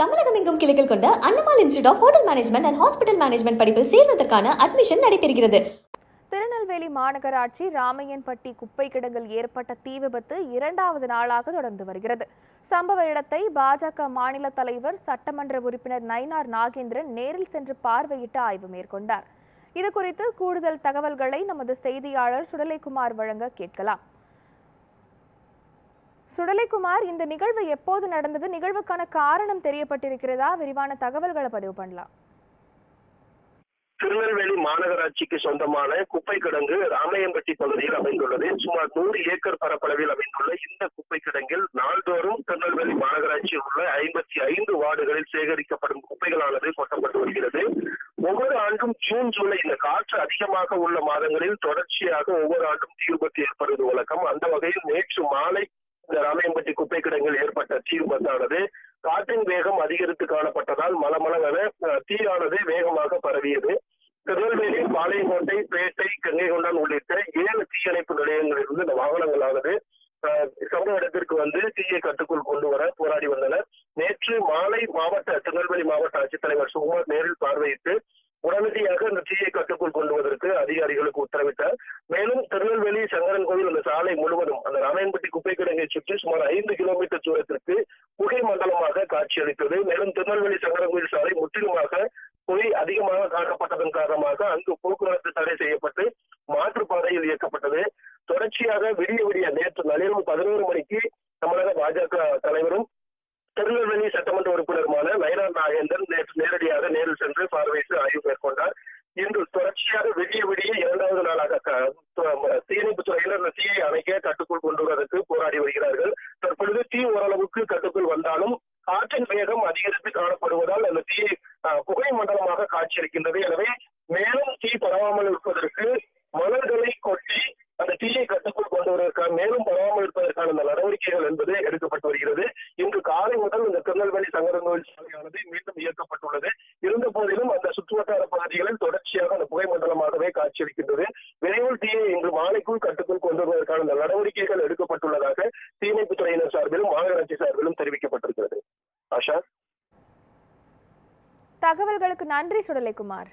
தமிழகம் எங்கும் கிளைகள் கொண்ட Annamal institute of hotel management and hospital management படிப்பில் சேர்வதற்கான அட்மிஷன் நடைபெறுகிறது. திருநெல்வேலி மாநகராட்சி ராமையன்பட்டி குப்பை கிடங்கில் ஏற்பட்ட தீ விபத்து 2வது நாளாக தொடர்ந்து வருகிறது. சம்பவ இடத்தை பாஜக மாநில தலைவர் சட்டமன்ற உறுப்பினர் நயினார் நாகேந்திரன் நேரில் சென்று பார்வையிட்டு ஆய்வு மேற்கொண்டார். இதுகுறித்து கூடுதல் தகவல்களை நமது செய்தியாளர் சுடலைக்குமார் வழங்க கேட்கலாம். சுடலைக்குமார், இந்த நிகழ்வு எப்போது நடந்தது? நிகழ்வுக்கான காரணம் தெரியப்பட்டிருக்கிறதா? விரிவான தகவல்களை பதிவு பண்ணலாம். திருநெல்வேலி மாநகராட்சிக்கு சொந்தமான குப்பை கிடங்கு ராமையன்பட்டி பகுதியில் அமைந்துள்ளது. சுமார் 100 ஏக்கர் பரப்பளவில் அமைந்துள்ள இந்த குப்பை கிடங்கில் நாள்தோறும் திருநெல்வேலி மாநகராட்சியில் உள்ள 55 வார்டுகளில் சேகரிக்கப்படும் குப்பைகளானது கொட்டப்பட்டு வருகிறது. ஒவ்வொரு ஆண்டும் ஜூன், ஜூலை இந்த காற்று அதிகமாக உள்ள மாதங்களில் தொடர்ச்சியாக ஒவ்வொரு ஆண்டும் தீ விபத்து ஏற்படுவது வழக்கம். அந்த வகையில் நேற்று மாலை இந்த ராமையன்பட்டி குப்பை கிடங்கில் ஏற்பட்ட தீ விபத்தானது காற்றின் வேகம் அதிகரித்து காணப்பட்டதால் மலமளவென தீயானது வேகமாக பரவியது. திருநெல்வேலி, பாளையங்கோட்டை, பேட்டை, கங்கைகொண்டான் உள்ளிட்ட 7 தீயணைப்பு நிலையங்களிலிருந்து இந்த வாகனங்களானது சம்பவ இடத்திற்கு வந்து தீயை கட்டுக்குள் கொண்டு வர போராடி வந்தனர். நேற்று மாலை திருநெல்வேலி மாவட்ட ஆட்சித்தலைவர் சுகுமார் நேரில் பார்வையிட்டு உடனடியாக இந்த தீயை கட்டுக்குள் கொண்டுவதற்கு அதிகாரிகளுக்கு உத்தரவிட்டார். மேலும் திருநெல்வேலி சங்கரன் கோவில் அந்த சாலை முழுவதும் அந்த ராமையன்பட்டி குப்பை கிடங்கை சுற்றி சுமார் 5 கிலோமீட்டர் தூரத்திற்கு புகை மண்டலமாக காட்சியளித்தது. மேலும் திருநெல்வேலி சங்கரன் கோவில் சாலை முற்றிலுமாக புகை அதிகமாக காணப்பட்டதன் காரணமாக அங்கு போக்குவரத்து தடை செய்யப்பட்டு மாற்றுப்பாதையில் இயக்கப்பட்டது. தொடர்ச்சியாக விடிய நேற்று நள்ளிரவு 11 மணிக்கு தமிழக பாஜக தலைவரும் திருநெல்வேலி சட்டமன்ற உறுப்பினருமான நயினார் நாகேந்திரன் நேரடியாக நேரில் சென்று பார்வையிட்டு ஆய்வு மேற்கொண்டார். இன்று தொடர்ச்சியாக விடிய 2வது நாளாக தீயணைப்பு துறையினர் இந்த தீயை அணைக்க கட்டுக்குள் கொண்டு வருவதற்கு போராடி வருகிறார்கள். தற்பொழுது தீ ஓரளவுக்கு கட்டுக்குள் வந்தாலும் காற்றின் வேகம் அதிகரித்து காணப்படுவதால் அந்த தீ புகை மண்டலமாக காட்சியளிக்கின்றது. எனவே மேலும் தீ பரவாமல் இருப்பதற்கு மலர்களை கொட்டி அந்த தீயை கட்டுக்குள் கொண்டு வருவதற்கான மேலும் பரவாமல் இருப்பதற்கான அந்த நடவடிக்கைகள் என்பது எடுக்கப்பட்டு வருகிறது. இன்று காலை முதல் இந்த திருநெல்வேலி சங்கரன்கோவில் சாலையானது மீண்டும் இயக்கப்பட்டுள்ளது. இருந்த போதிலும் அந்த சுற்றுவட்டார பகுதிகளில் தொடர்ச்சியாக அந்த புகை மண்டலமாகவே காட்சியளிக்கின்றது. விரைவில் தீயை இன்று மாலைக்குள் கட்டுக்குள் கொண்டு வருவதற்கான அந்த நடவடிக்கைகள் எடுக்கப்பட்டுள்ளதாக தீயணைப்பு துறையினர் சார்பிலும் மாநகராட்சி சார்பிலும் தெரிவிக்கப்பட்டிருக்கிறது. ஆஷா, தகவல்களுக்கு நன்றி சுடலைக்குமார்.